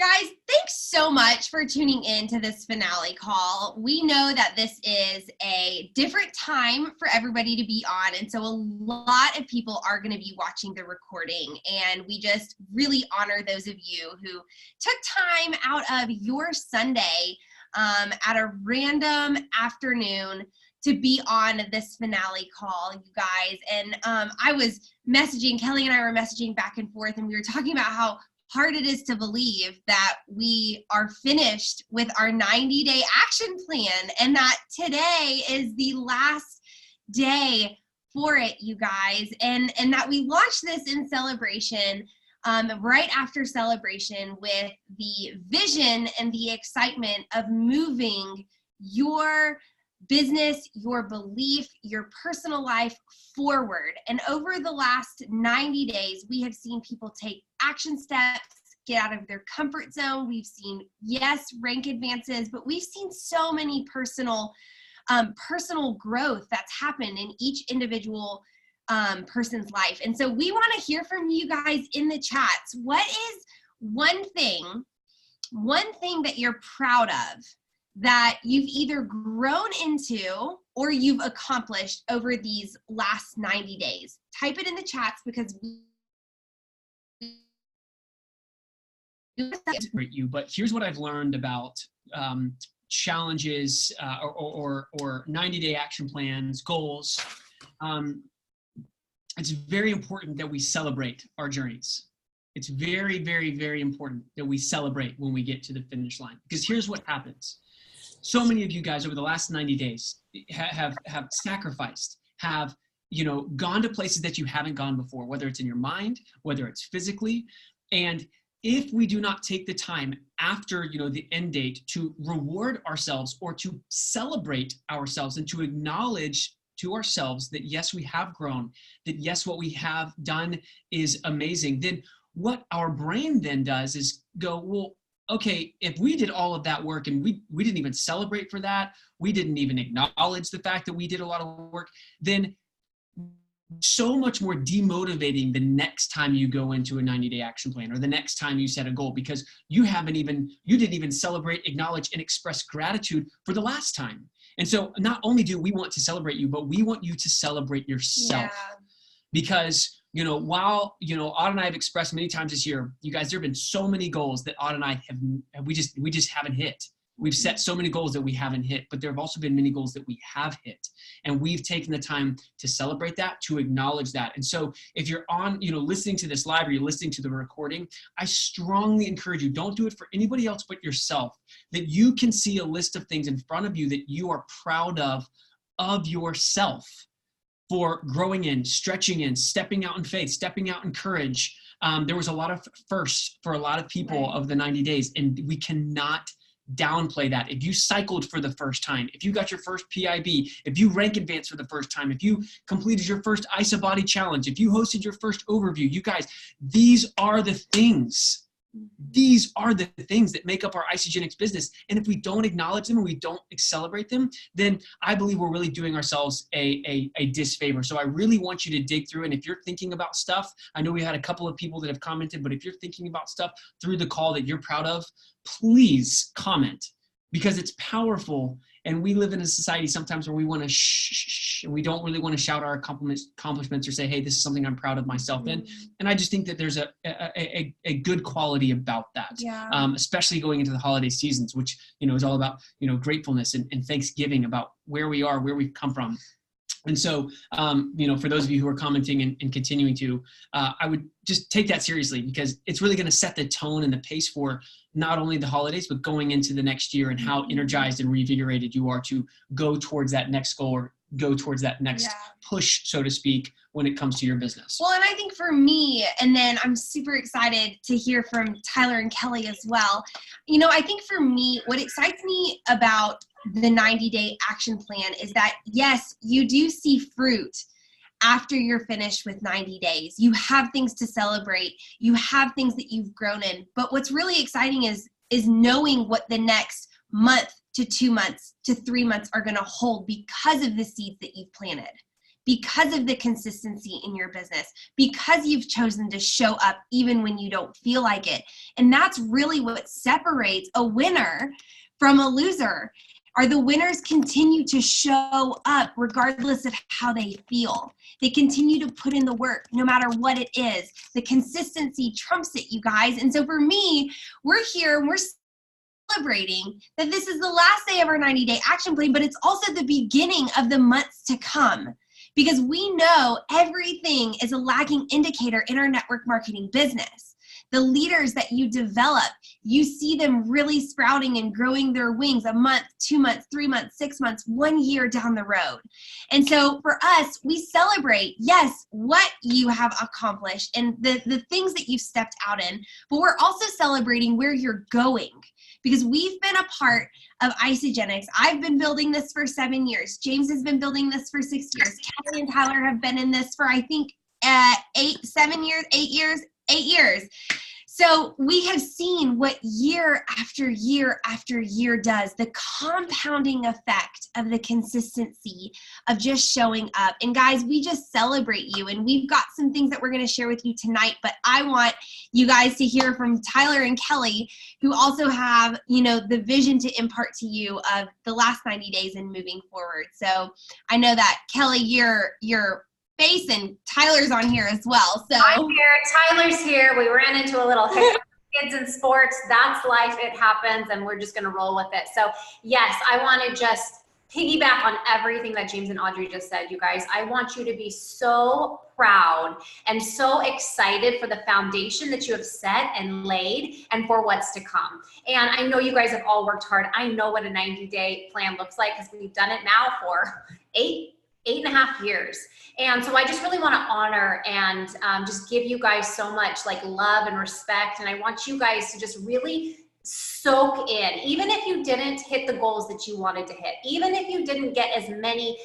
guys, thanks so much for tuning in to this finale call. We know that this is a different time for everybody to be on, and so a lot of people are going to be watching the recording, and we just really honor those of you who took time out of your Sunday at a random afternoon to be on this finale call, you guys. And I was messaging, Kelly and I were messaging back and forth, and we were talking about how hard it is to believe that we are finished with our 90-day action plan and that today is the last day for it, you guys, and that we launched this in celebration, right after celebration, with the vision and the excitement of moving your business, your belief, your personal life forward. And over the last 90 days, we have seen people take action steps, get out of their comfort zone. We've seen, yes, rank advances, but we've seen so many personal growth that's happened in each individual person's life. And so we want to hear from you guys in the chats. What is one thing that you're proud of that you've either grown into or you've accomplished over these last 90 days? Type it in the chats because but here's what I've learned about challenges or 90-day action plans, goals. It's very important that we celebrate our journeys. It's very, very, very important that we celebrate when we get to the finish line, because here's what happens. So many of you guys over the last 90 days have sacrificed, have, gone to places that you haven't gone before, whether it's in your mind, whether it's physically. And if we do not take the time after, the end date to reward ourselves or to celebrate ourselves and to acknowledge to ourselves that, yes, we have grown, that, yes, what we have done is amazing, then what our brain then does is go, well, okay, if we did all of that work and we didn't even celebrate for that, we didn't even acknowledge the fact that we did a lot of work, then so much more demotivating the next time you go into a 90-day action plan or the next time you set a goal, because you didn't even celebrate, acknowledge, and express gratitude for the last time. And so not only do we want to celebrate you, but we want you to celebrate yourself. Yeah. Because while, Autumn and I have expressed many times this year, you guys, there have been so many goals that Autumn and I we just haven't hit. We've set so many goals that we haven't hit, but there have also been many goals that we have hit. And we've taken the time to celebrate that, to acknowledge that. And so if you're on, listening to this live or you're listening to the recording, I strongly encourage you, don't do it for anybody else but yourself, that you can see a list of things in front of you that you are proud of yourself, for growing in, stretching in, stepping out in faith, stepping out in courage. There was a lot of firsts for a lot of people of the 90 days, and we cannot downplay that. If you cycled for the first time, if you got your first PIB, if you rank advanced for the first time, if you completed your first IsaBody challenge, if you hosted your first overview, you guys, these are the things. These are the things that make up our Isagenix business. And if we don't acknowledge them and we don't celebrate them, then I believe we're really doing ourselves a disfavor. So I really want you to dig through. And if you're thinking about stuff, I know we had a couple of people that have commented, but if you're thinking about stuff through the call that you're proud of, please comment, because it's powerful. And we live in a society sometimes where we want to shh, and we don't really want to shout our accomplishments or say, hey, this is something I'm proud of myself in. And I just think that there's a good quality about that, especially going into the holiday seasons, which, is all about, gratefulness and thanksgiving about where we are, where we've come from. And so, for those of you who are commenting and continuing to, I would just take that seriously, because it's really going to set the tone and the pace for not only the holidays, but going into the next year and how energized and revigorated you are to go towards that next goal or go towards that next push, so to speak, when it comes to your business. Well, and I think for me, and then I'm super excited to hear from Tyler and Kelly as well. I think for me, what excites me about the 90-day action plan is that, yes, you do see fruit after you're finished with 90 days. You have things to celebrate. You have things that you've grown in. But what's really exciting is knowing what the next month to 2 months to 3 months are going to hold because of the seeds that you've planted, because of the consistency in your business, because you've chosen to show up even when you don't feel like it. And that's really what separates a winner from a loser. Are the winners continue to show up regardless of how they feel. They continue to put in the work no matter what it is. The consistency trumps it, you guys. And so for me, we're here and we're celebrating that this is the last day of our 90-day action plan, but it's also the beginning of the months to come. Because we know everything is a lagging indicator in our network marketing business. The leaders that you develop, you see them really sprouting and growing their wings a month, 2 months, 3 months, 6 months, 1 year down the road. And so for us, we celebrate, yes, what you have accomplished and the things that you've stepped out in, but we're also celebrating where you're going. Because we've been a part of Isagenix. I've been building this for 7 years. James has been building this for 6 years. Kelly and Tyler have been in this for, I think, 8 years. So we have seen what year after year after year does, the compounding effect of the consistency of just showing up. And guys, we just celebrate you. And we've got some things that we're going to share with you tonight, but I want you guys to hear from Tyler and Kelly, who also have, the vision to impart to you of the last 90 days and moving forward. So I know that Kelly, you're face, and Tyler's on here as well. So I'm here, Tyler's here. We ran into a little hiccup. Kids in sports, that's life, it happens, and we're just gonna roll with it. So yes, I wanna just piggyback on everything that James and Audrey just said, you guys. I want you to be so proud and so excited for the foundation that you have set and laid and for what's to come. And I know you guys have all worked hard. I know what a 90-day plan looks like because we've done it now for 8.5 years. And so I just really want to honor and just give you guys so much love and respect. And I want you guys to just really soak in, even if you didn't hit the goals that you wanted to hit, even if you didn't get as many,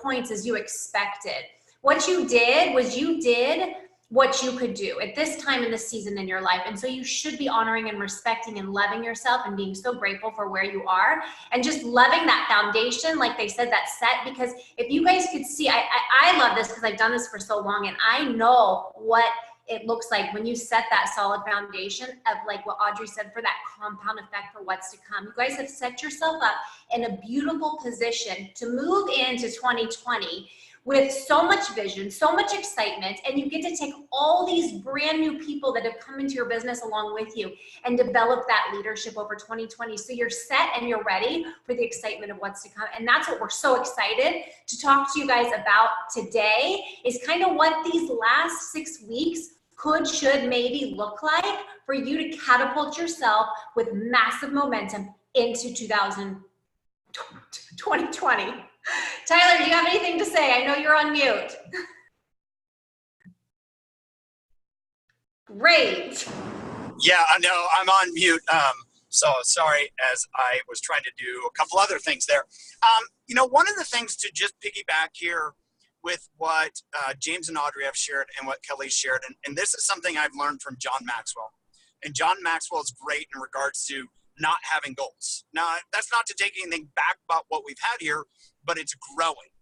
points as you expected. What you did was you did what you could do at this time in the season in your life. And so you should be honoring and respecting and loving yourself and being so grateful for where you are and just loving that foundation, like they said, that set. Because if you guys could see, I love this because I've done this for so long and I know what it looks like when you set that solid foundation of what Audrey said, for that compound effect for what's to come. You guys have set yourself up in a beautiful position to move into 2020 with so much vision, so much excitement, and you get to take all these brand new people that have come into your business along with you and develop that leadership over 2020. So you're set and you're ready for the excitement of what's to come. And that's what we're so excited to talk to you guys about today, is kind of what these last 6 weeks could, should, maybe look like for you to catapult yourself with massive momentum into 2020. Tyler, do you have anything to say? I know you're on mute. Great. Yeah, I know I'm on mute. So sorry, as I was trying to do a couple other things there. One of the things to just piggyback here with what James and Audrey have shared and what Kelly shared, and this is something I've learned from John Maxwell. And John Maxwell is great in regards to not having goals. Now, that's not to take anything back about what we've had here, but it's growing.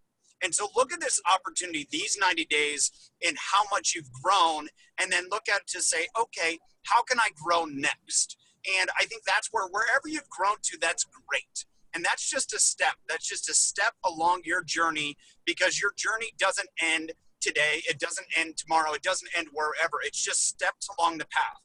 And so look at this opportunity, these 90 days, and how much you've grown, and then look at it to say, okay, how can I grow next? And I think that's wherever you've grown to, that's great. And that's just a step. That's just a step along your journey, because your journey doesn't end today. It doesn't end tomorrow. It doesn't end wherever. It's just steps along the path.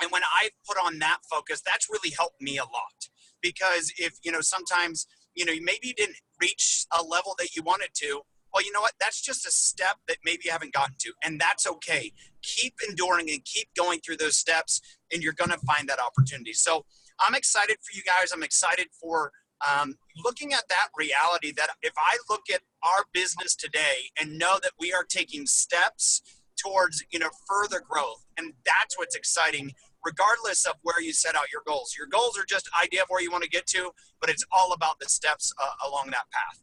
And when I put on that focus, that's really helped me a lot. Because if, sometimes, maybe you didn't reach a level that you wanted to, well, you know what? That's just a step that maybe you haven't gotten to. And that's okay. Keep enduring and keep going through those steps, and you're going to find that opportunity. So I'm excited for you guys. I'm excited for looking at that reality, that if I look at our business today and know that we are taking steps towards, further growth, and that's what's exciting, regardless of where you set out your goals. Your goals are just idea of where you want to get to, but it's all about the steps along that path.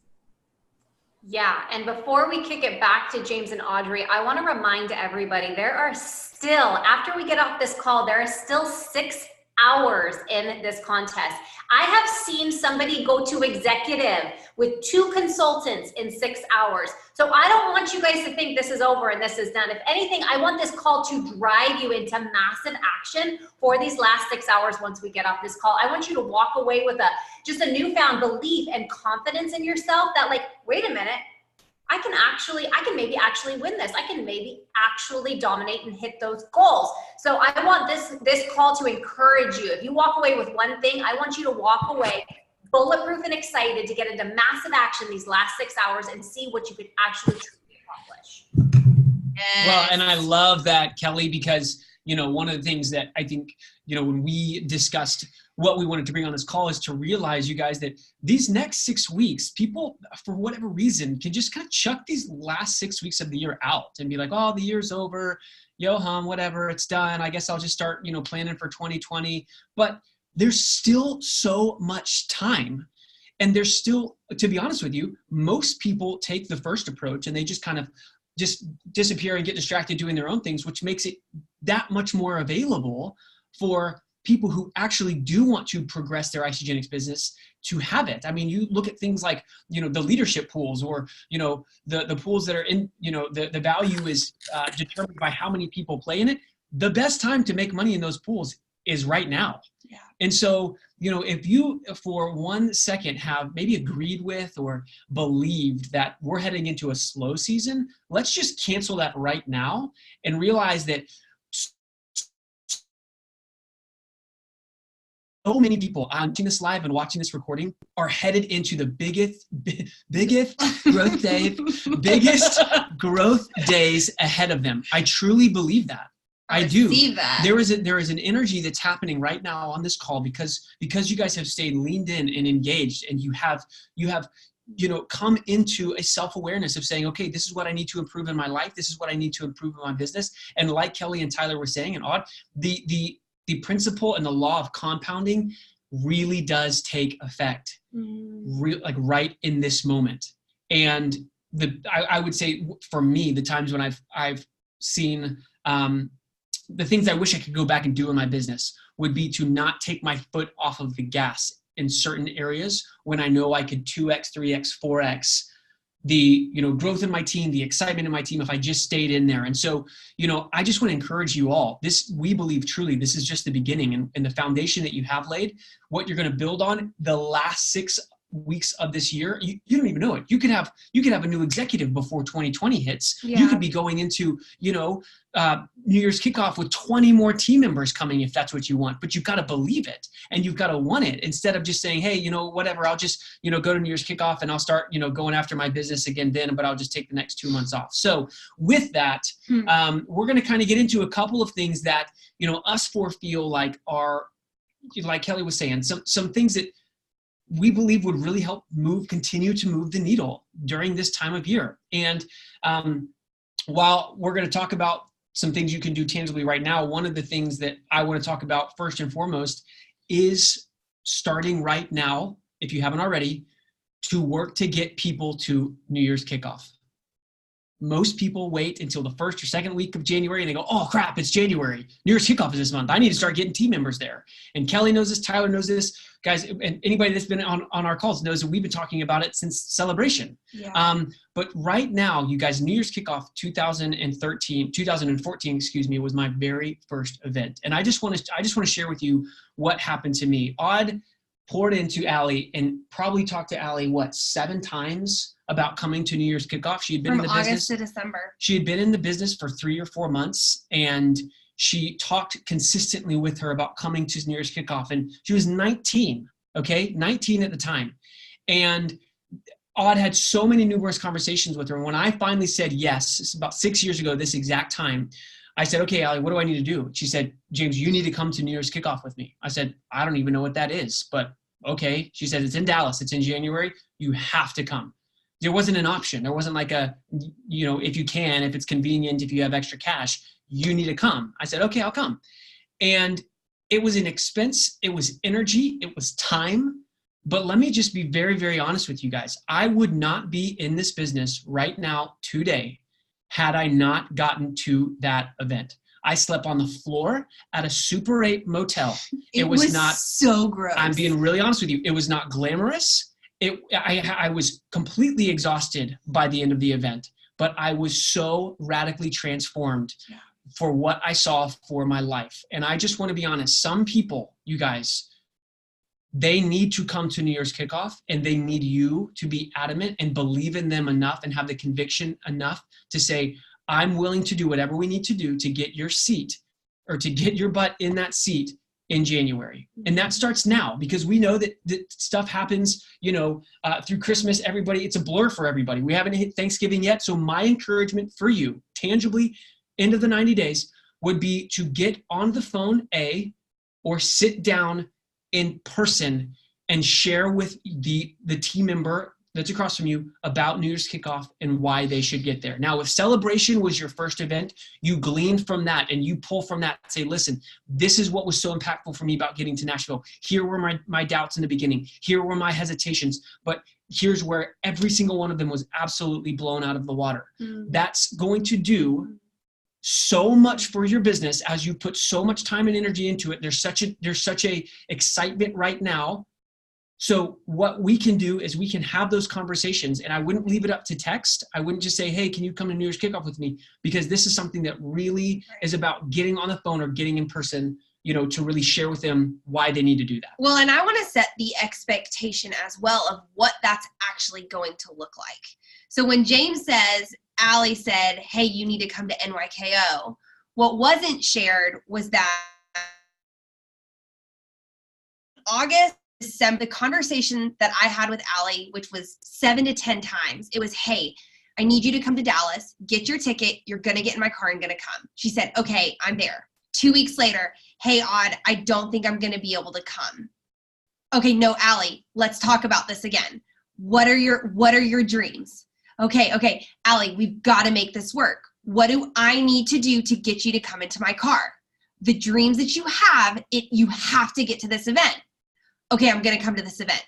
Yeah, and before we kick it back to James and Audrey, I want to remind everybody there are still, after we get off this call, there are still 6 hours in this contest. I have seen somebody go to executive with 2 consultants in 6 hours. So I don't want you guys to think this is over and this is done. If anything, I want this call to drive you into massive action for these last 6 hours once we get off this call. I want you to walk away with just a newfound belief and confidence in yourself that, like, wait a minute, I can maybe actually win this. I can maybe actually dominate and hit those goals. So I want this call to encourage you. If you walk away with one thing, I want you to walk away bulletproof and excited to get into massive action these last 6 hours and see what you could actually truly accomplish. Yes. Well, and I love that, Kelly, because, one of the things that I think, when we discussed what we wanted to bring on this call is to realize, you guys, that these next 6 weeks, people, for whatever reason, can just kind of chuck these last 6 weeks of the year out and be like, oh, the year's over, whatever, it's done. I guess I'll just start, planning for 2020. But there's still so much time. And there's still, to be honest with you, most people take the first approach and they just kind of just disappear and get distracted doing their own things, which makes it that much more available for people who actually do want to progress their Isagenix business to have it. I mean, you look at things like, the leadership pools, or, the pools that are in, the value is determined by how many people play in it. The best time to make money in those pools is right now. Yeah. And so, if you for 1 second have maybe agreed with or believed that we're heading into a slow season, let's just cancel that right now and realize that so many people watching this live and watching this recording are headed into the biggest growth days ahead of them. I truly believe that. I do. That. There is an energy that's happening right now on this call because you guys have stayed leaned in and engaged, and you have come into a self-awareness of saying, okay, this is what I need to improve in my life. This is what I need to improve in my business. And like Kelly and Tyler were saying, and Odd, the principle and the law of compounding really does take effect right in this moment. And I would say for me, the times when I've seen the things I wish I could go back and do in my business would be to not take my foot off of the gas in certain areas when I know I could 2x, 3x, 4x the growth in my team, the excitement in my team if I just stayed in there. And so, I just want to encourage you all. We believe truly this is just the beginning, and the foundation that you have laid, what you're going to build on the last 6 weeks of this year, you don't even know it. You could have a new executive before 2020 hits. Yeah. You could be going into, New Year's kickoff with 20 more team members coming if that's what you want, but you've got to believe it and you've got to want it, instead of just saying, hey, whatever, I'll just, go to New Year's kickoff and I'll start, going after my business again then, but I'll just take the next 2 months off. So with that, we're going to kind of get into a couple of things that, us four feel like are, like Kelly was saying, some things that we believe would really help continue to move the needle during this time of year. And while we're going to talk about some things you can do tangibly right now, one of the things that I want to talk about first and foremost is starting right now, if you haven't already, to work to get people to New Year's kickoff. Most people wait until the first or second week of January and they go, oh crap, it's January. New Year's kickoff is this month. I need to start getting team members there. And Kelly knows this, Tyler knows this, guys, and anybody that's been on our calls knows that we've been talking about it since celebration. Yeah. But right now, you guys, New Year's kickoff 2014, was my very first event. And I just want to share with you what happened to me. Odd poured into Allie and probably talked to Allie, 7 times about coming to New Year's kickoff. She had been From in the August business to December. She had been in the business for 3 or 4 months, and she talked consistently with her about coming to New Year's kickoff. And she was 19, okay? 19 at the time. And Odd had so many numerous conversations with her. And when I finally said yes, it's about 6 years ago, this exact time, I said, okay, Allie, what do I need to do? She said, James, you need to come to New Year's kickoff with me. I said, I don't even know what that is, but okay. She said, it's in Dallas. It's in January. You have to come. There wasn't an option. There wasn't like if you can, if it's convenient, if you have extra cash, you need to come. I said, okay, I'll come. And it was an expense. It was energy. It was time. But let me just be very, very honest with you guys. I would not be in this business right now today had I not gotten to that event. I slept on the floor at a Super 8 motel. It was not so gross. I'm being really honest with you. It was not glamorous. I was completely exhausted by the end of the event, but I was so radically transformed for what I saw for my life. And I just want to be honest. Some people, you guys, they need to come to New Year's kickoff, and they need you to be adamant and believe in them enough and have the conviction enough to say, I'm willing to do whatever we need to do to get your seat or to get your butt in that seat in January. And that starts now, because we know that stuff happens, through Christmas. It's a blur for everybody. We haven't hit Thanksgiving yet. So my encouragement for you, tangibly, end of the 90 days, would be to get on the phone, or sit down in person and share with the team member that's across from you about New Year's kickoff and why they should get there. Now, if celebration was your first event, you glean from that and you pull from that and say, listen, this is what was so impactful for me about getting to Nashville. Here were my doubts in the beginning. Here were my hesitations, but here's where every single one of them was absolutely blown out of the water. That's going to do so much for your business as you put so much time and energy into it. There's such a excitement right now. So what we can do is we can have those conversations, and I wouldn't leave it up to text. I wouldn't just say, hey, can you come to New Year's kickoff with me? Because this is something that really is about getting on the phone or getting in person, to really share with them why they need to do that. Well, and I want to set the expectation as well of what that's actually going to look like. So when James says, Allie said, hey, you need to come to NYKO, what wasn't shared was that August, December, the conversation that I had with Allie, which was 7 to 10 times, it was, hey, I need you to come to Dallas, get your ticket, you're going to get in my car and going to come. She said, okay, I'm there. 2 weeks later, hey, Odd, I don't think I'm going to be able to come. Okay, no, Allie, let's talk about this again. What are your dreams? Okay, Allie, we've got to make this work. What do I need to do to get you to come into my car? The dreams that you have to get to this event. Okay, I'm going to come to this event.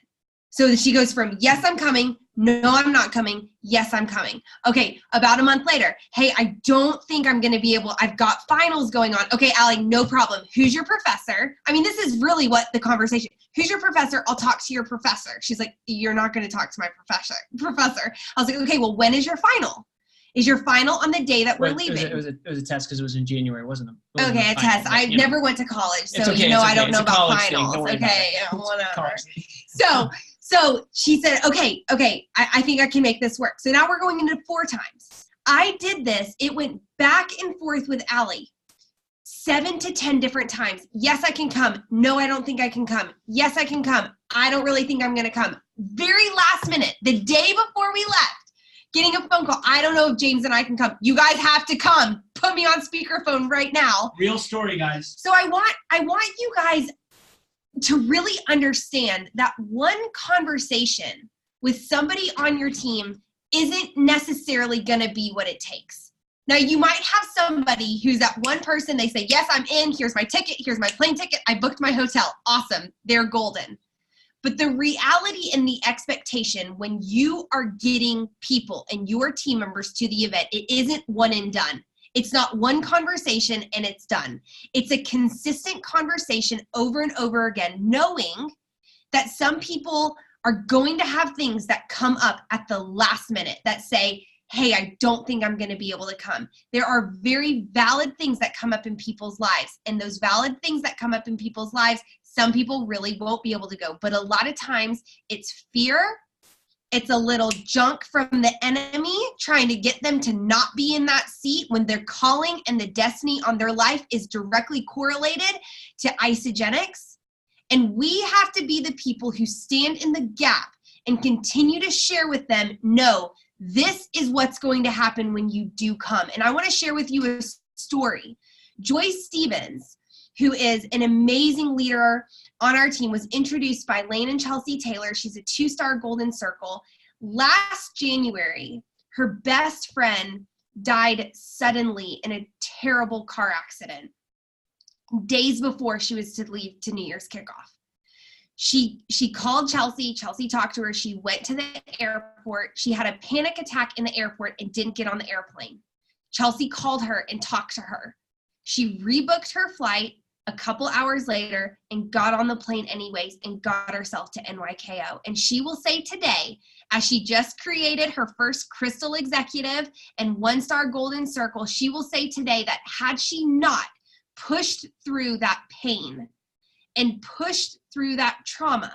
So she goes from, yes, I'm coming. No, I'm not coming. Yes, I'm coming. Okay, about a month later, hey, I don't think I'm going to be able, I've got finals going on. Okay, Allie, no problem. Who's your professor? I mean, this is really what the conversation, who's your professor? I'll talk to your professor. She's like, you're not going to talk to my professor. I was like, okay, well, when is your final? Is your final on the day that we're leaving? It was a test because it was in January, wasn't it? Okay, a test. I never went to college, so I don't know about finals. Okay, whatever. So she said, okay, I think I can make this work. So now we're going into 4 times. I did this. It went back and forth with Allie 7 to 10 different times. Yes, I can come. No, I don't think I can come. Yes, I can come. I don't really think I'm going to come. Very last minute, the day before we left, getting a phone call. I don't know if James and I can come. You guys have to come. Put me on speakerphone right now. Real story, guys. So I want you guys to really understand that one conversation with somebody on your team isn't necessarily going to be what it takes. Now, you might have somebody who's that one person, they say, yes, I'm in. Here's my ticket. Here's my plane ticket. I booked my hotel. Awesome. They're golden. But the reality and the expectation when you are getting people and your team members to the event, it isn't one and done. It's not one conversation and it's done. It's a consistent conversation over and over again, knowing that some people are going to have things that come up at the last minute that say, hey, I don't think I'm going to be able to come. There are very valid things that come up in people's lives. And those valid things that come up in people's lives, some people really won't be able to go. But a lot of times it's fear. It's a little junk from the enemy trying to get them to not be in that seat when their calling and the destiny on their life is directly correlated to Isagenix. And we have to be the people who stand in the gap and continue to share with them, no, this is what's going to happen when you do come. And I want to share with you a story. Joyce Stevens, who is an amazing leader on our team, was introduced by Lane and Chelsea Taylor. She's a 2-star Golden Circle. Last January, her best friend died suddenly in a terrible car accident days before she was to leave to New Year's kickoff. She called Chelsea. Chelsea talked to her. She went to the airport. She had a panic attack in the airport and didn't get on the airplane. Chelsea called her and talked to her. She rebooked her flight a couple hours later and got on the plane anyways and got herself to NYKO. And she will say today, as she just created her first Crystal Executive and 1-star Golden Circle, she will say today that had she not pushed through that pain and pushed through that trauma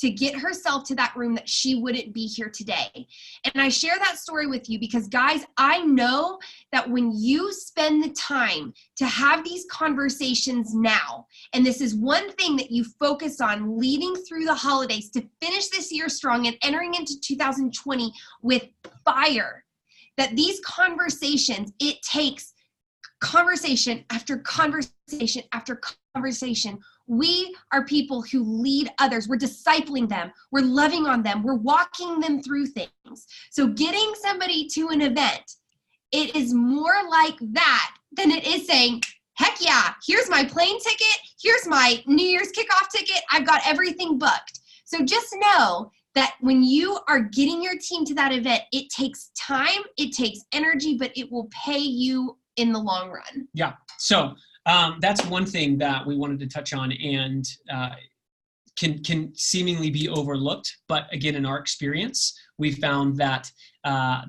to get herself to that room, that she wouldn't be here today. And I share that story with you because, guys, I know that when you spend the time to have these conversations now, and this is one thing that you focus on leading through the holidays to finish this year strong and entering into 2020 with fire, that these conversations, it takes conversation after conversation after conversation. We are people who lead others. We're discipling them. We're loving on them. We're walking them through things. So getting somebody to an event, it is more like that than it is saying, heck yeah, here's my plane ticket. Here's my New Year's kickoff ticket. I've got everything booked. So just know that when you are getting your team to that event, it takes time, it takes energy, but it will pay you in the long run. Yeah. So that's one thing that we wanted to touch on, and can seemingly be overlooked. But again, in our experience, we found that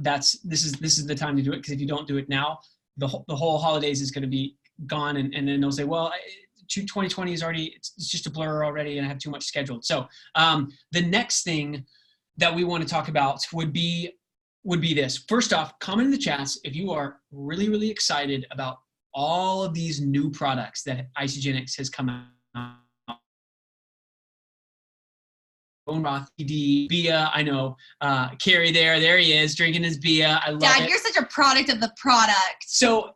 this is the time to do it, because if you don't do it now, the whole holidays is going to be gone, and then they'll say, well, 2020 is already, it's just a blur already, and I have too much scheduled. So the next thing that we want to talk about would be this. First off, comment in the chats if you are really, really excited about all of these new products that Isagenix has come out. Bone broth, Bia, I know, Carrie there he is, drinking his Bia. I love it. Dad, you're such a product of the product. So,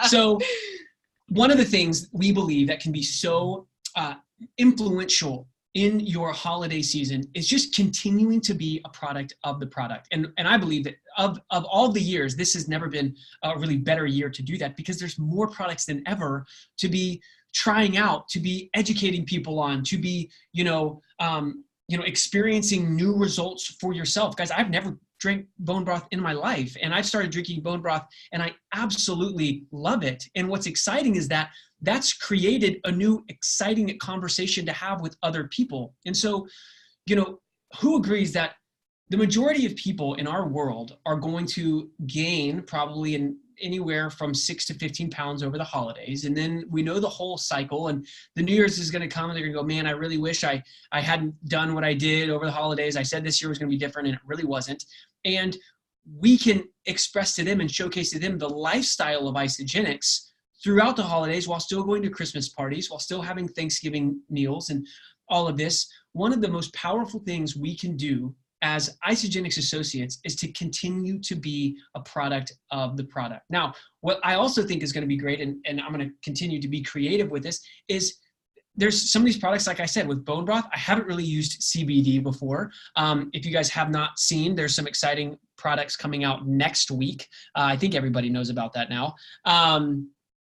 so one of the things we believe that can be so influential in your holiday season is just continuing to be a product of the product. And I believe that of all the years, this has never been a really better year to do that, because there's more products than ever to be trying out, to be educating people on, to be, experiencing new results for yourself. Guys, I've never drank bone broth in my life, and I've started drinking bone broth and I absolutely love it. And what's exciting is that that's created a new exciting conversation to have with other people. And so, who agrees that the majority of people in our world are going to gain probably anywhere from 6 to 15 pounds over the holidays. And then we know the whole cycle, and the New Year's is going to come and they're going to go, man, I really wish I hadn't done what I did over the holidays. I said this year was going to be different, and it really wasn't. And we can express to them and showcase to them the lifestyle of Isagenix throughout the holidays, while still going to Christmas parties, while still having Thanksgiving meals and all of this. One of the most powerful things we can do as Isagenix associates is to continue to be a product of the product. Now, what I also think is going to be great, and I'm going to continue to be creative with this, is there's some of these products, like I said, with bone broth. I haven't really used CBD before. If you guys have not seen, there's some exciting products coming out next week. I think everybody knows about that now.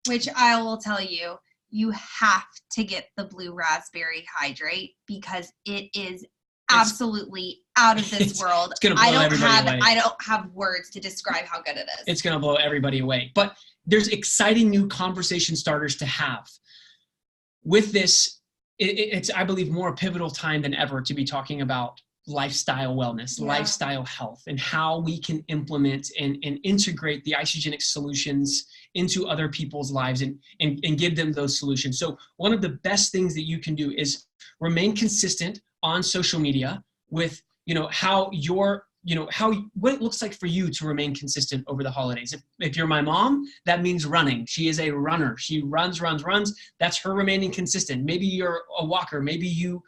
Which I will tell you, you have to get the Blue Raspberry Hydrate, because it is absolutely out of this world. It's gonna blow everybody away. I don't have words to describe how good it is. It's going to blow everybody away. But there's exciting new conversation starters to have. With this, it's, I believe, more a pivotal time than ever to be talking about lifestyle wellness, lifestyle health, and how we can implement and integrate the Isagenix solutions into other people's lives and give them those solutions. So one of the best things that you can do is remain consistent on social media with, what it looks like for you to remain consistent over the holidays. If you're my mom, that means running. She is a runner. She runs. That's her remaining consistent. Maybe you're a walker. Maybe you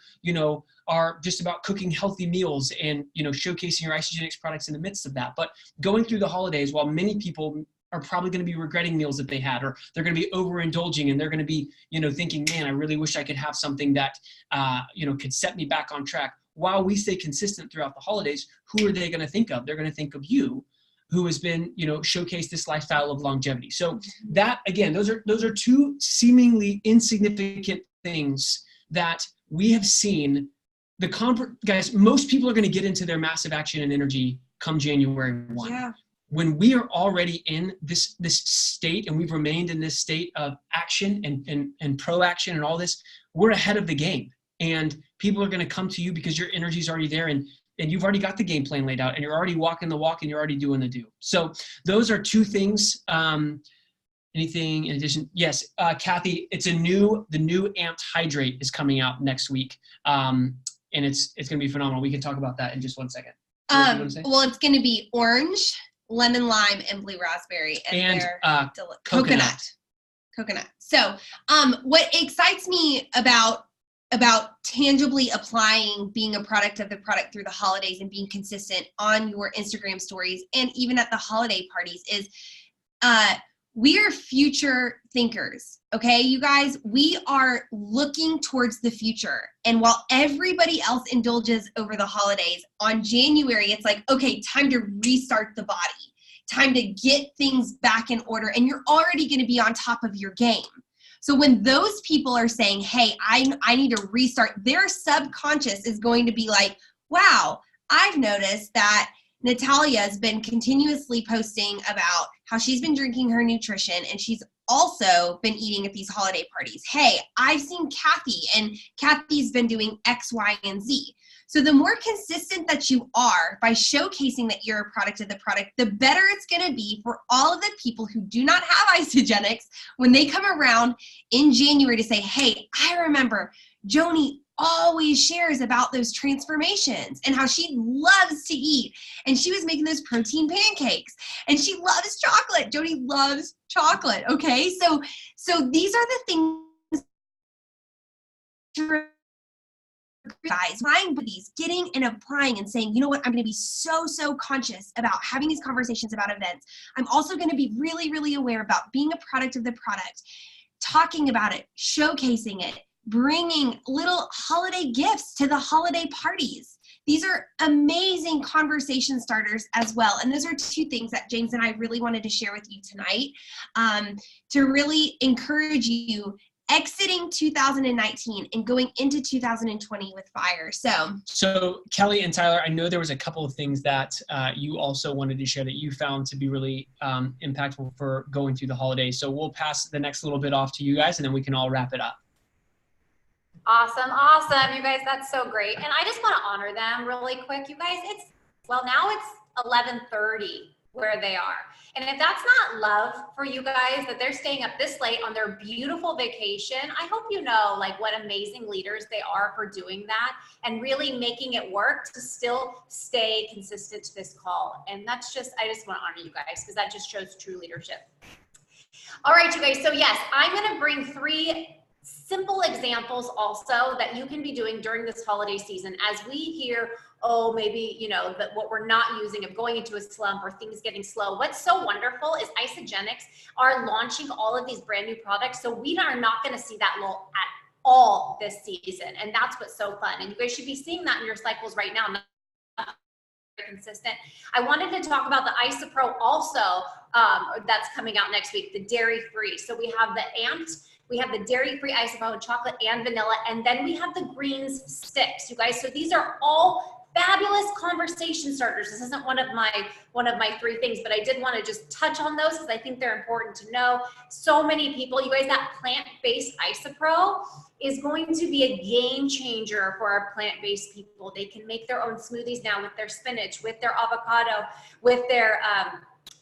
are just about cooking healthy meals and, showcasing your Isagenix products in the midst of that. But going through the holidays, while many people are probably going to be regretting meals that they had, or they're going to be overindulging, and they're going to be, thinking, man, I really wish I could have something that, could set me back on track. While we stay consistent throughout the holidays, who are they going to think of? They're going to think of you, who has been, showcased this lifestyle of longevity. So that, again, those are two seemingly insignificant things that we have seen. Guys, most people are going to get into their massive action and energy come January 1. Yeah. when we are already in this state, and we've remained in this state of action and pro-action and all this, we're ahead of the game. And people are going to come to you because your energy is already there, and you've already got the game plan laid out, and you're already walking the walk, and you're already doing the do. So those are two things. Anything in addition? Yes, Kathy, the new Amped Hydrate is coming out next week. And it's going to be phenomenal. We can talk about that in just 1 second. Well, it's going to be orange, lemon lime, and blue raspberry, and coconut. So what excites me about tangibly applying being a product of the product through the holidays and being consistent on your Instagram stories and even at the holiday parties is we are future thinkers. Okay, you guys, we are looking towards the future. And while everybody else indulges over the holidays, on January, it's like, okay, time to restart the body, time to get things back in order. And you're already going to be on top of your game. So when those people are saying, hey, I need to restart, their subconscious is going to be like, wow, I've noticed that Natalia has been continuously posting about how she's been drinking her nutrition, and she's also been eating at these holiday parties. Hey, I've seen Kathy, and Kathy's been doing X, Y, and Z. So the more consistent that you are by showcasing that you're a product of the product, the better it's going to be for all of the people who do not have Isagenix when they come around in January to say, hey, I remember Joni always shares about those transformations and how she loves to eat. And she was making those protein pancakes, and she loves chocolate. Joni loves chocolate. Okay. So these are the things, guys, getting and applying and saying, you know what, I'm going to be so conscious about having these conversations about events. I'm also going to be really, really aware about being a product of the product, talking about it, showcasing it, bringing little holiday gifts to the holiday parties. These are amazing conversation starters as well. And those are two things that James and I really wanted to share with you tonight, to really encourage you exiting 2019 and going into 2020 with fire. So Kelly and Tyler, I know there was a couple of things that you also wanted to share that you found to be really impactful for going through the holidays. So we'll pass the next little bit off to you guys, and then we can all wrap it up. Awesome. You guys, that's so great. And I just want to honor them really quick. You guys, now it's 11:30 where they are. And if that's not love for you guys, that they're staying up this late on their beautiful vacation, I hope you know like what amazing leaders they are for doing that and really making it work to still stay consistent to this call. And I just want to honor you guys because that just shows true leadership. All right, you guys. So yes, I'm going to bring 3 simple examples also that you can be doing during this holiday season as we hear, oh, maybe, that what we're not using of going into a slump or things getting slow. What's so wonderful is Isagenix are launching all of these brand new products. So we are not going to see that lull at all this season. And that's what's so fun. And you guys should be seeing that in your cycles right now. Consistent. I wanted to talk about the Isopro also that's coming out next week, the dairy-free. So we have the Amped, we have the dairy-free Isopro, chocolate and vanilla, and then we have the greens sticks, you guys. So these are all fabulous conversation starters. This isn't one of my 3 things, but I did want to just touch on those because I think they're important to know. So many people, you guys, that plant-based Isopro is going to be a game changer for our plant-based people. They can make their own smoothies now with their spinach, with their avocado, with their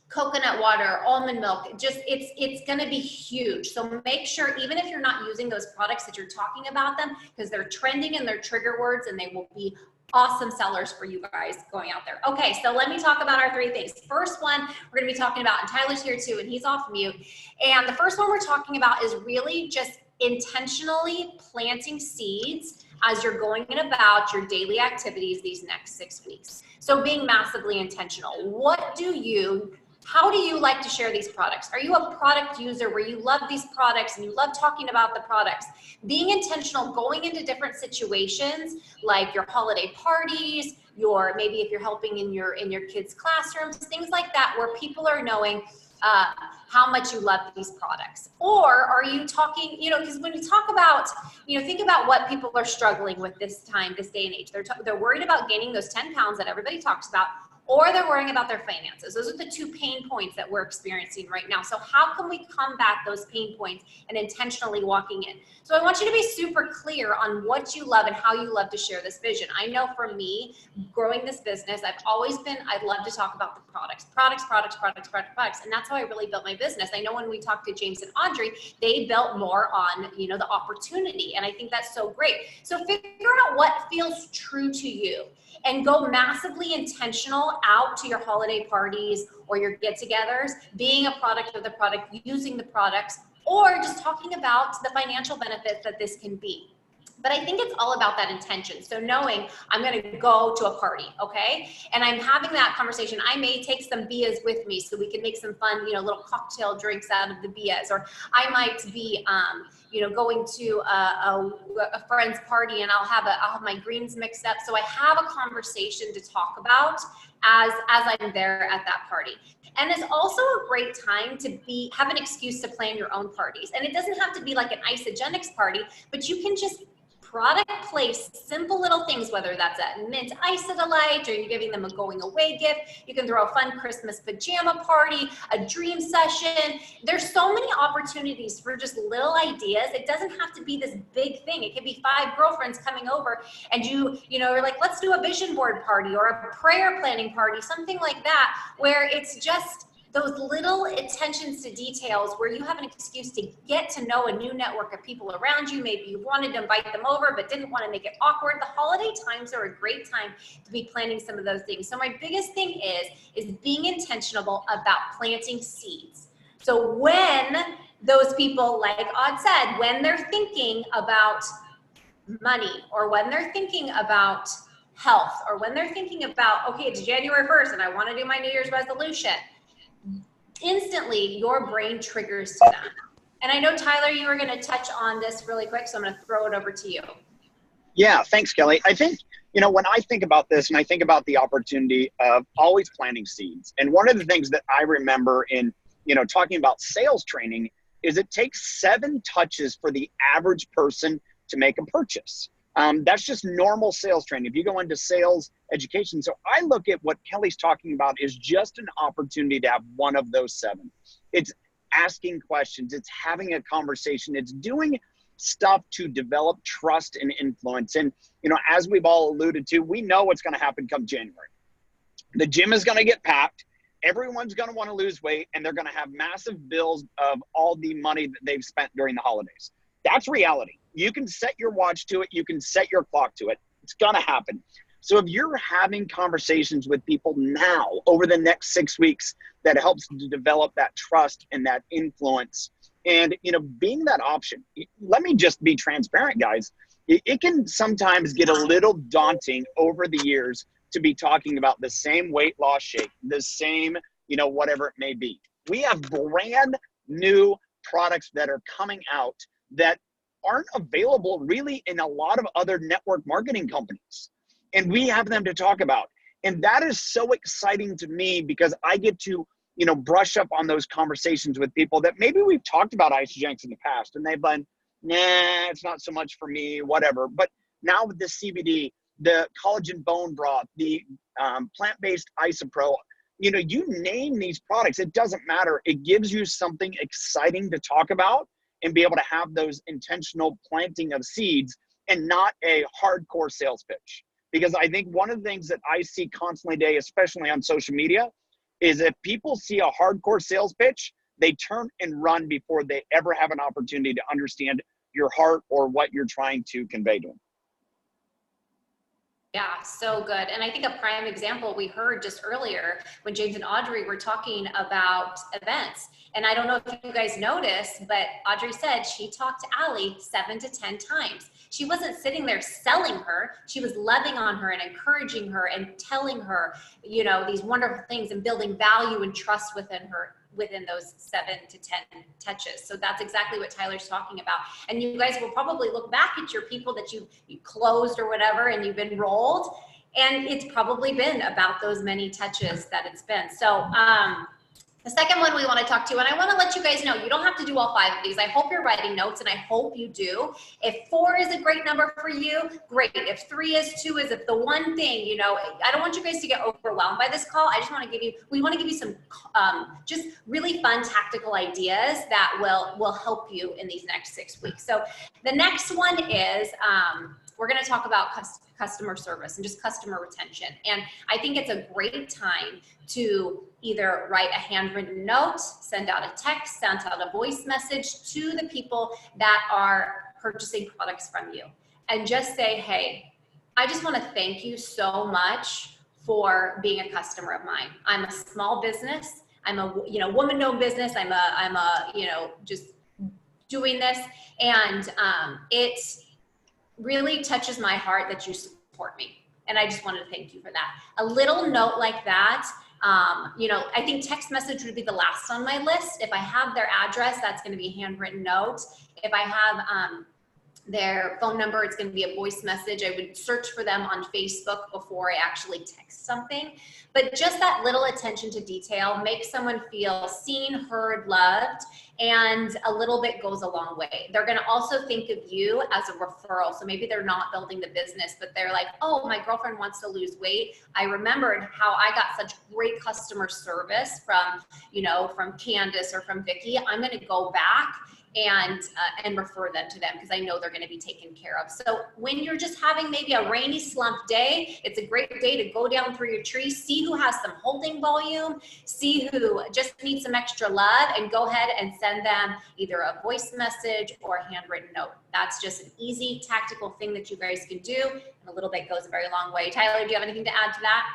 coconut water, almond milk. It's going to be huge. So make sure, even if you're not using those products, that you're talking about them because they're trending and they're trigger words, and they will be awesome sellers for you guys going out there. Okay, so let me talk about our 3 things. First one we're going to be talking about, and Tyler's here too, and he's off mute. And the first one we're talking about is really just intentionally planting seeds as you're going about your daily activities these next 6 weeks. So being massively intentional. How do you like to share these products? Are you a product user where you love these products and you love talking about the products? Being intentional, going into different situations like your holiday parties, maybe if you're helping in your kids' classrooms, things like that, where people are knowing how much you love these products. Or are you talking, because when you talk about, think about what people are struggling with this day and age. They're worried about gaining those 10 pounds that everybody talks about, or they're worrying about their finances. Those are the two pain points that we're experiencing right now. So how can we combat those pain points and intentionally walking in? So I want you to be super clear on what you love and how you love to share this vision. I know for me, growing this business, I love to talk about the products. And that's how I really built my business. I know when we talked to James and Audrey, they built more on, the opportunity. And I think that's so great. So figure out what feels true to you and go massively intentional out to your holiday parties or your get-togethers, being a product of the product, using the products, or just talking about the financial benefits that this can be. But I think it's all about that intention. So knowing I'm going to go to a party, okay? And I'm having that conversation. I may take some bias with me so we can make some fun, little cocktail drinks out of the bias. Or I might be, going to a friend's party and I'll have my greens mixed up. So I have a conversation to talk about as I'm there at that party. And it's also a great time to have an excuse to plan your own parties. And it doesn't have to be like an Isagenix party, but you can just product place simple little things, whether that's a mint Isadolite or you're giving them a going away gift. You can throw a fun Christmas pajama party, a dream session. There's so many opportunities for just little ideas. It doesn't have to be this big thing. It could be 5 girlfriends coming over and you're like, let's do a vision board party or a prayer planning party, something like that, where it's just those little attentions to details where you have an excuse to get to know a new network of people around you. Maybe you wanted to invite them over, but didn't want to make it awkward. The holiday times are a great time to be planning some of those things. So my biggest thing is being intentional about planting seeds. So when those people, like Odd said, when they're thinking about money or when they're thinking about health or when they're thinking about, okay, it's January 1st and I want to do my New Year's resolution, instantly your brain triggers to that. And I know, Tyler, you were going to touch on this really quick, so I'm going to throw it over to you. Yeah, thanks, Kelly. I think, when I think about this and I think about the opportunity of always planting seeds, and one of the things that I remember in, talking about sales training is it takes 7 touches for the average person to make a purchase. That's just normal sales training. If you go into sales education, so I look at what Kelly's talking about is just an opportunity to have one of those 7. It's asking questions. It's having a conversation. It's doing stuff to develop trust and influence. And, as we've all alluded to, we know what's going to happen come January. The gym is going to get packed. Everyone's going to want to lose weight, and they're going to have massive bills of all the money that they've spent during the holidays. That's reality. You can set your watch to it. You can set your clock to it. It's going to happen. So if you're having conversations with people now over the next 6 weeks, that helps to develop that trust and that influence and, being that option. Let me just be transparent, guys. It can sometimes get a little daunting over the years to be talking about the same weight loss shake, the same, whatever it may be. We have brand new products that are coming out that aren't available really in a lot of other network marketing companies. And we have them to talk about. And that is so exciting to me because I get to, brush up on those conversations with people that maybe we've talked about Isagenix in the past and they've been, nah, it's not so much for me, whatever. But now with the CBD, the collagen bone broth, the plant-based Isopro, you name these products, it doesn't matter. It gives you something exciting to talk about and be able to have those intentional planting of seeds and not a hardcore sales pitch. Because I think one of the things that I see constantly today, especially on social media, is if people see a hardcore sales pitch, they turn and run before they ever have an opportunity to understand your heart or what you're trying to convey to them. Yeah, so good. And I think a prime example we heard just earlier when James and Audrey were talking about events. And I don't know if you guys noticed, but Audrey said she talked to Allie 7 to 10 times. She wasn't sitting there selling her. She was loving on her and encouraging her and telling her, these wonderful things and building value and trust within her, within those 7 to 10 touches. So that's exactly what Tyler's talking about. And you guys will probably look back at your people that you closed or whatever, and you've enrolled, and it's probably been about those many touches that it's been. So The second one we want to talk to, and I want to let you guys know, you don't have to do all 5 of these. I hope you're writing notes, and I hope you do. If 4 is a great number for you, great. If 3 is, 2 is, if the one thing, you know, I don't want you guys to get overwhelmed by this call. I just want to give you, we want to give you some just really fun tactical ideas that will help you in these next 6 weeks. So the next one is, we're going to talk about customer service and just customer retention. And I think it's a great time to either write a handwritten note, send out a text, send out a voice message to the people that are purchasing products from you. And just say, hey, I just want to thank you so much for being a customer of mine. I'm a small business. I'm a, you know, woman-owned business. I'm a, you know, just doing this. And it really touches my heart that you support me. And I just wanted to thank you for that. A little note like that, you know, I think text message would be the last on my list. If I have their address, that's going to be a handwritten note. If I have their phone number, it's going to be a voice message. I would search for them on Facebook before I actually text something. But just that little attention to detail makes someone feel seen, heard, loved, and a little bit goes a long way. They're going to also think of you as a referral. So maybe they're not building the business, but they're like, oh, my girlfriend wants to lose weight. I remembered how I got such great customer service from, you know, from Candace or from Vicki. I'm going to go back and refer them to them because I know they're going to be taken care of. So when you're just having maybe a rainy slump day, it's a great day to go down through your tree, see who has some holding volume, see who just needs some extra love, and go ahead and send them either a voice message or a handwritten note. That's just an easy tactical thing that you guys can do, and a little bit goes a very long way. Tyler, do you have anything to add to that?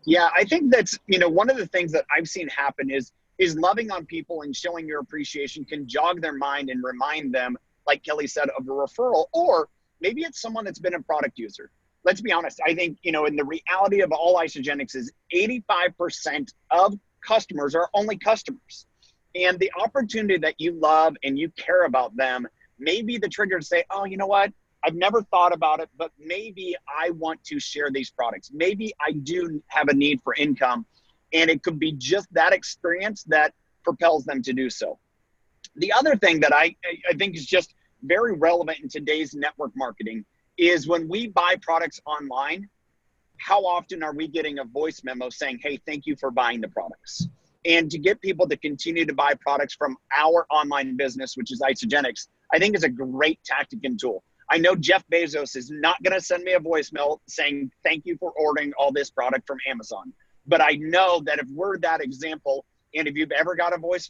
Yeah, I think that's, you know, one of the things that I've seen happen is loving on people and showing your appreciation can jog their mind and remind them, like Kelly said, of a referral, or maybe it's someone that's been a product user. Let's be honest. I think, you know, in the reality of all Isagenix is 85% of customers are only customers. And the opportunity that you love and you care about them may be the trigger to say, oh, you know what? I've never thought about it, but maybe I want to share these products. Maybe I do have a need for income. And it could be just that experience that propels them to do so. The other thing that I think is just very relevant in today's network marketing is when we buy products online, how often are we getting a voice memo saying, hey, thank you for buying the products? And to get people to continue to buy products from our online business, which is Isagenix, I think is a great tactic and tool. I know Jeff Bezos is not going to send me a voicemail saying, thank you for ordering all this product from Amazon. But I know that if we're that example, and if you've ever got a voice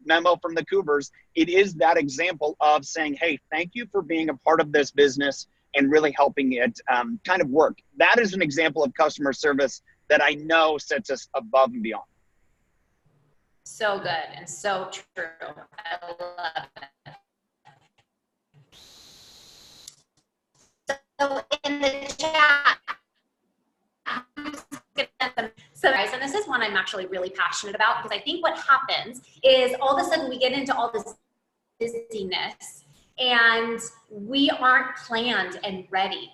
memo from the Cougars, it is that example of saying, hey, thank you for being a part of this business and really helping it kind of work. That is an example of customer service that I know sets us above and beyond. So good and so true. I love it. So in the chat, so guys, and this is one I'm actually really passionate about because I think what happens is all of a sudden we get into all this busyness and we aren't planned and ready.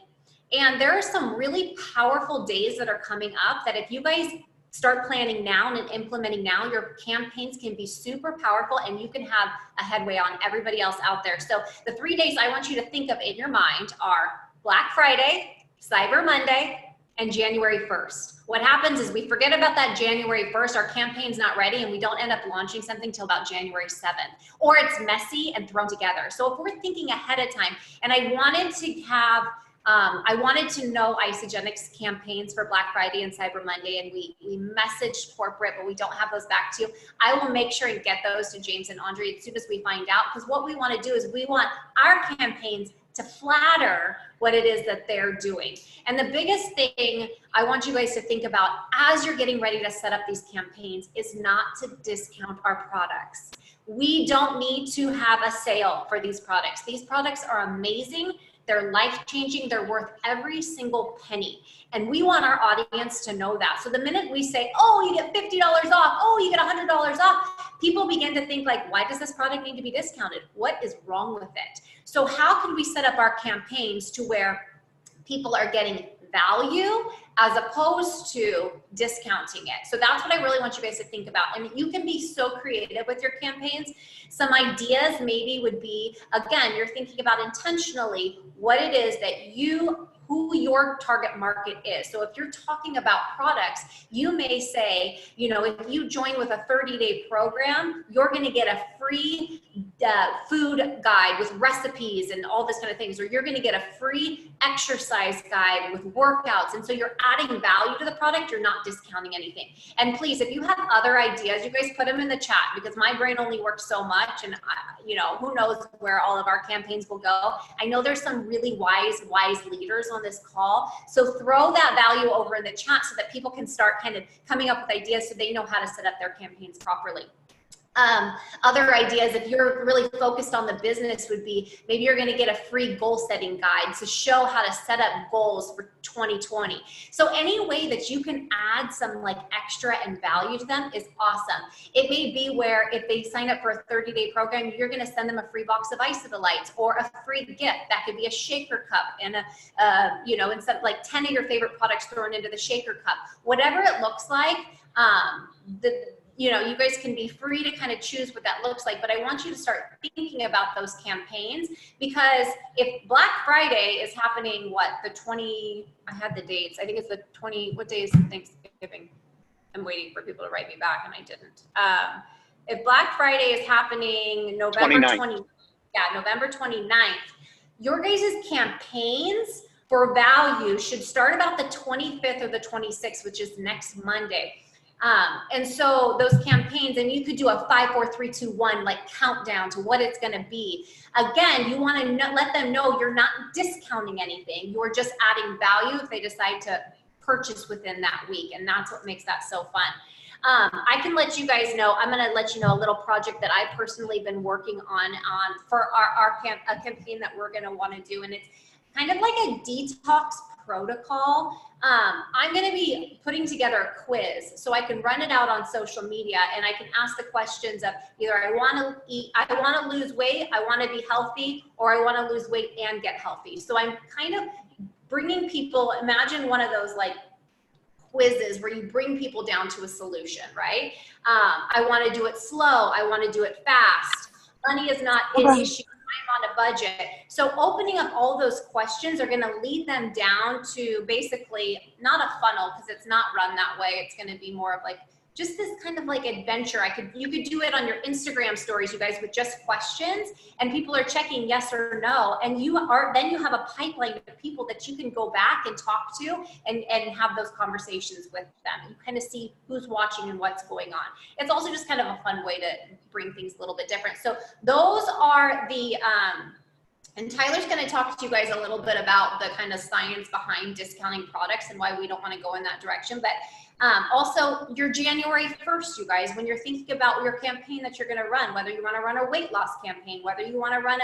And there are some really powerful days that are coming up that if you guys start planning now and implementing now, your campaigns can be super powerful and you can have a headway on everybody else out there. So the 3 days I want you to think of in your mind are Black Friday, Cyber Monday, and January 1st. What happens is we forget about that January 1st, our campaign's not ready, and we don't end up launching something till about January 7th, or it's messy and thrown together. So if we're thinking ahead of time, and I wanted to have, I wanted to know Isagenix campaigns for Black Friday and Cyber Monday, and we messaged corporate, but we don't have those back to you. I will make sure and get those to James and Andre as soon as we find out, because what we want to do is we want our campaigns to flatter what it is that they're doing. And the biggest thing I want you guys to think about as you're getting ready to set up these campaigns is not to discount our products. We don't need to have a sale for these products. These products are amazing. They're life-changing. They're worth every single penny. And we want our audience to know that. So the minute we say, oh, you get $50 off, oh, you get $100 off, people begin to think like, why does this product need to be discounted? What is wrong with it? So how can we set up our campaigns to where people are getting value as opposed to discounting it. So that's what I really want you guys to think about. And you can be so creative with your campaigns. Some ideas maybe would be, again, you're thinking about intentionally what it is that who your target market is. So if you're talking about products, you may say, you know, if you join with a 30-day program, you're going to get a free food guide with recipes and all this kind of things, or you're going to get a free exercise guide with workouts. And so you're adding value to the product. You're not discounting anything. And please, if you have other ideas, you guys put them in the chat, because my brain only works so much, and you know, who knows where all of our campaigns will go. I know there's some really wise leaders on this call. So throw that value over in the chat so that people can start kind of coming up with ideas so they know how to set up their campaigns properly. Other ideas, if you're really focused on the business, would be maybe you're going to get a free goal setting guide to show how to set up goals for 2020. So any way that you can add some like extra and value to them is awesome. It may be where if they sign up for a 30-day program, you're going to send them a free box of Isodelites or a free gift. That could be a shaker cup and you know, and some like 10 of your favorite products thrown into the shaker cup. Whatever it looks like, you know, you guys can be free to kind of choose what that looks like, but I want you to start thinking about those campaigns, because if Black Friday is happening, the 20, I had the dates, I think it's the 20, what day is Thanksgiving? I'm waiting for people to write me back and I didn't. If Black Friday is happening November 29th. November 29th, your guys' campaigns for value should start about the 25th or the 26th, which is next Monday. And so those campaigns, and you could do a 5, 4, 3, 2, 1, like countdown to what it's going to be. Again, you want to let them know you're not discounting anything. You're just adding value if they decide to purchase within that week. And that's what makes that so fun. I can let you guys know, I'm going to let you know a little project that I personally been working on for a campaign that we're going to want to do. And it's kind of like a detox protocol. I'm going to be putting together a quiz so I can run it out on social media, and I can ask the questions of either I want to eat, I want to lose weight, I want to be healthy, or I want to lose weight and get healthy. So I'm kind of bringing people, imagine one of those like quizzes where you bring people down to a solution, right? I want to do it slow. I want to do it fast. Money is not an issue. I'm on a budget. So opening up all those questions are going to lead them down to basically not a funnel, because it's not run that way. It's going to be more of like just this kind of like adventure. You could do it on your Instagram stories, you guys, with just questions, and people are checking yes or no. And then you have a pipeline of people that you can go back and talk to and have those conversations with them. You kind of see who's watching and what's going on. It's also just kind of a fun way to bring things a little bit different. So those are the, and Tyler's going to talk to you guys a little bit about the kind of science behind discounting products and why we don't want to go in that direction. But also your January 1st, you guys, when you're thinking about your campaign that you're going to run, whether you want to run a weight loss campaign, whether you want to run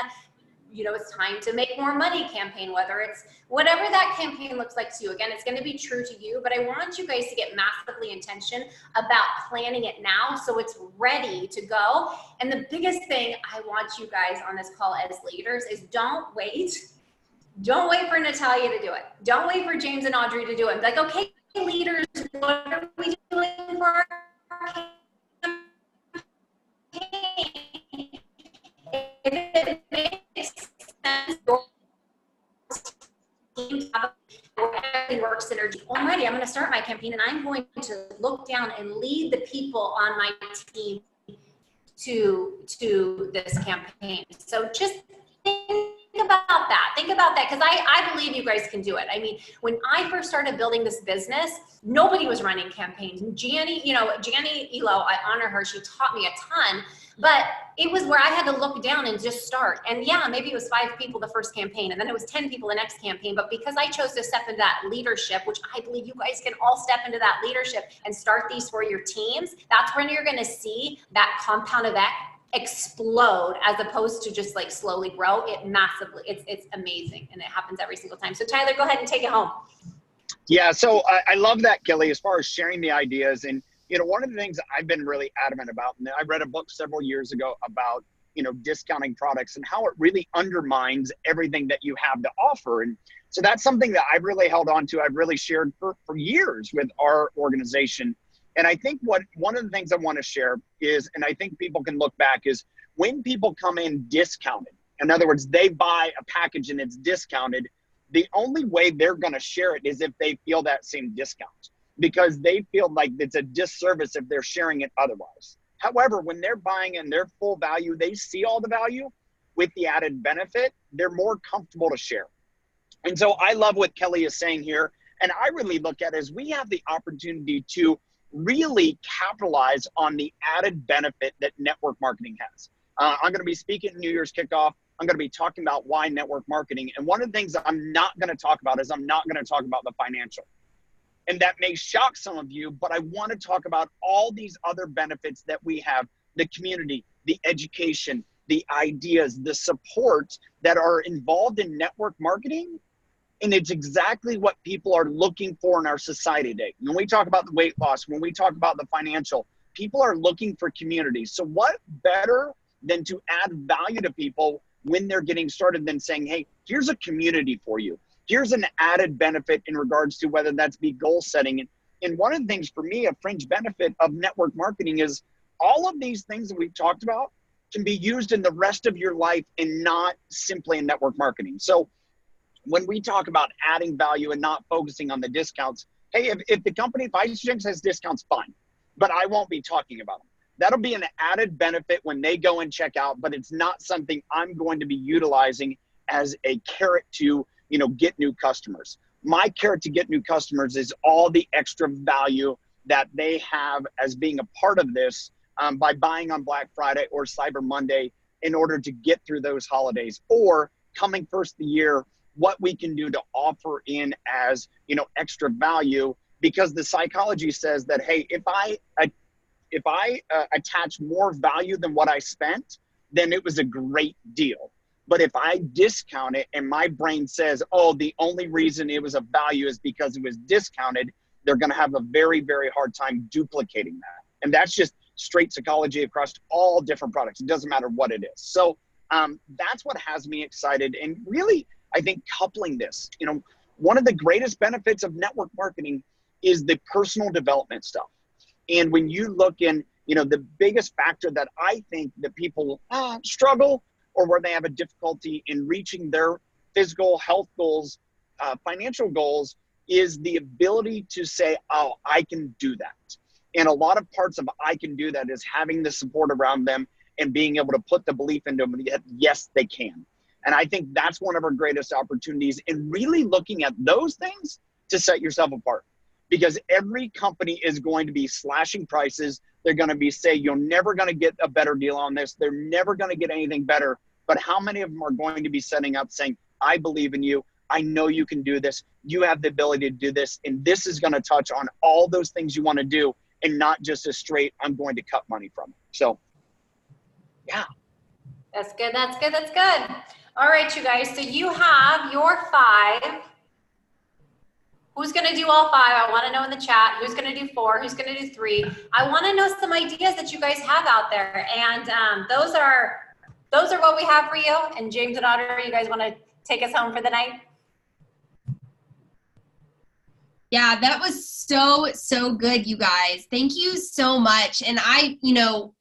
it's time to make more money campaign, whether it's whatever that campaign looks like to you. Again, it's going to be true to you, but I want you guys to get massively intention about planning it now so it's ready to go. And the biggest thing I want you guys on this call as leaders is don't wait for Natalia to do it. Don't wait for James and Audrey to do it. Like, okay, leaders, what are we doing for our campaign? If it makes sense, everything works synergy. Alrighty, I'm going to start my campaign, and I'm going to look down and lead the people on my team to this campaign. So just think about that. Think about that, because I believe you guys can do it. I mean, when I first started building this business, nobody was running campaigns. Janie Elo, I honor her. She taught me a ton. But it was where I had to look down and just start. And yeah, maybe it was 5 people the first campaign, and then it was 10 people the next campaign. But because I chose to step into that leadership, which I believe you guys can all step into that leadership and start these for your teams, that's when you're going to see that compound effect explode, as opposed to just like slowly grow. It massively, it's amazing, and it happens every single time. So Tyler, go ahead and take it home. Yeah, so I love that, Kelly, as far as sharing the ideas. And one of the things I've been really adamant about, and I read a book several years ago about, discounting products and how it really undermines everything that you have to offer. And so that's something that I've really held on to. I've really shared for years with our organization. And I think one of the things I want to share is, and I think people can look back, is when people come in discounted, in other words, they buy a package and it's discounted, the only way they're going to share it is if they feel that same discount, because they feel like it's a disservice if they're sharing it otherwise. However, when they're buying in their full value, they see all the value with the added benefit, they're more comfortable to share. And so I love what Kelly is saying here. And I really look at it as we have the opportunity to really capitalize on the added benefit that network marketing has. I'm going to be speaking at New Year's kickoff. I'm going to be talking about why network marketing. And one of the things that I'm not going to talk about is I'm not going to talk about the financial. And that may shock some of you, but I want to talk about all these other benefits that we have: the community, the education, the ideas, the support that are involved in network marketing. And it's exactly what people are looking for in our society today. When we talk about the weight loss, when we talk about the financial, people are looking for community. So what better than to add value to people when they're getting started than saying, hey, here's a community for you. Here's an added benefit in regards to whether that's be goal setting. And one of the things for me, a fringe benefit of network marketing is all of these things that we've talked about can be used in the rest of your life and not simply in network marketing. So when we talk about adding value and not focusing on the discounts, hey, if the company, if Isagenix has discounts, fine, but I won't be talking about them. That'll be an added benefit when they go and check out, but it's not something I'm going to be utilizing as a carrot to, get new customers. My carrot to get new customers is all the extra value that they have as being a part of this by buying on Black Friday or Cyber Monday in order to get through those holidays, or coming first of the year, what we can do to offer in as, extra value, because the psychology says that, hey, if I attach more value than what I spent, then it was a great deal. But if I discount it and my brain says, oh, the only reason it was a value is because it was discounted, they're going to have a very, very hard time duplicating that. And that's just straight psychology across all different products. It doesn't matter what it is. So that's what has me excited. And really, I think coupling this, one of the greatest benefits of network marketing is the personal development stuff. And when you look in, the biggest factor that I think that people struggle, or where they have a difficulty in reaching their physical health goals, financial goals, is the ability to say, oh, I can do that. And a lot of parts of I can do that is having the support around them and being able to put the belief into them that yes, they can. And I think that's one of our greatest opportunities in really looking at those things to set yourself apart. Because every company is going to be slashing prices. They're going to be saying, you're never going to get a better deal on this. They're never going to get anything better. But how many of them are going to be setting up saying, I believe in you. I know you can do this. You have the ability to do this. And this is going to touch on all those things you want to do, and not just a straight, I'm going to cut money from it. So, yeah. That's good. That's good. That's good. All right, you guys. So you have your 5. Who's going to do all 5? I want to know in the chat. Who's going to do 4? Who's going to do 3? I want to know some ideas that you guys have out there. And those are what we have for you. And James and Audrey, you guys want to take us home for the night? Yeah, that was so good, you guys. Thank you so much. And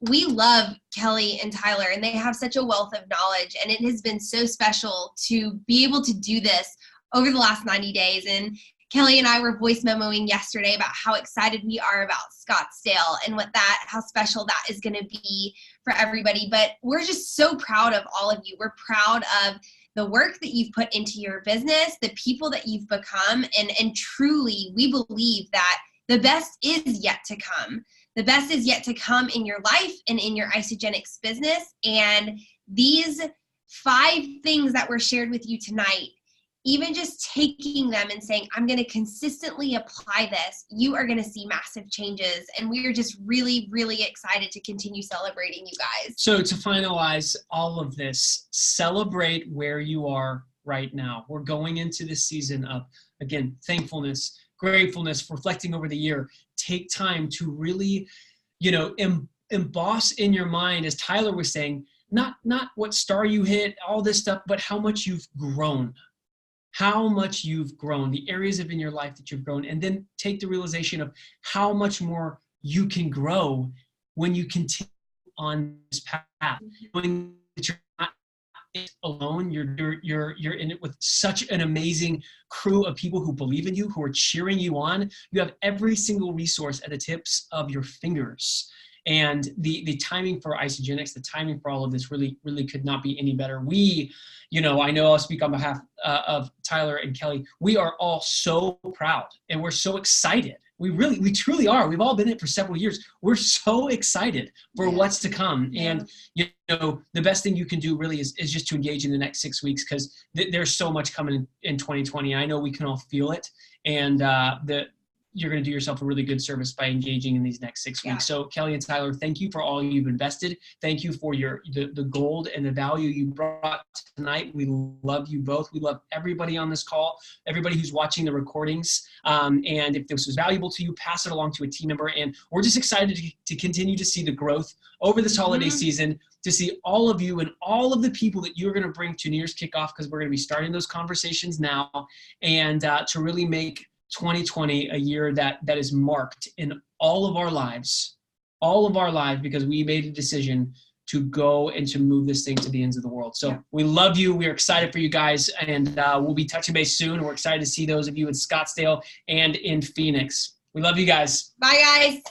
we love Kelly and Tyler, and they have such a wealth of knowledge, and it has been so special to be able to do this over the last 90 days. And Kelly and I were voice memoing yesterday about how excited we are about Scottsdale and how special that is going to be for everybody. But we're just so proud of all of you. We're proud of the work that you've put into your business, the people that you've become, and truly we believe that the best is yet to come. The best is yet to come in your life and in your Isagenix business. And these 5 things that were shared with you tonight, even just taking them and saying, I'm going to consistently apply this, you are going to see massive changes. And we are just really, really excited to continue celebrating you guys. So to finalize all of this, celebrate where you are right now. We're going into this season of, again, thankfulness, gratefulness, reflecting over the year. Take time to really, emboss in your mind, as Tyler was saying, not what star you hit, all this stuff, but how much you've grown. How much you've grown, the areas in your life that you've grown, and then take the realization of how much more you can grow when you continue on this path. Knowing that you're not alone, you're in it with such an amazing crew of people who believe in you, who are cheering you on. You have every single resource at the tips of your fingers. And the timing for Isagenix, the timing for all of this really could not be any better. We, I know I'll speak on behalf of Tyler and Kelly. We are all so proud and we're so excited. We truly are. We've all been in it for several years. We're so excited for what's to come. Yeah. And, the best thing you can do really is just to engage in the next 6 weeks, because there's so much coming in 2020. I know we can all feel it. And you're going to do yourself a really good service by engaging in these next 6 weeks. Yeah. So Kelly and Tyler, thank you for all you've invested. Thank you for the gold and the value you brought tonight. We love you both. We love everybody on this call, everybody who's watching the recordings. And if this was valuable to you, pass it along to a team member. And we're just excited to continue to see the growth over this holiday season, to see all of you and all of the people that you're going to bring to New Year's kickoff, because we're going to be starting those conversations now, and to really make 2020 a year that is marked in all of our lives, because we made a decision to go and to move this thing to the ends of the world. So we love you. We're excited for you guys, and we'll be touching base soon. We're excited to see those of you in Scottsdale and in Phoenix. We love you guys. Bye, guys.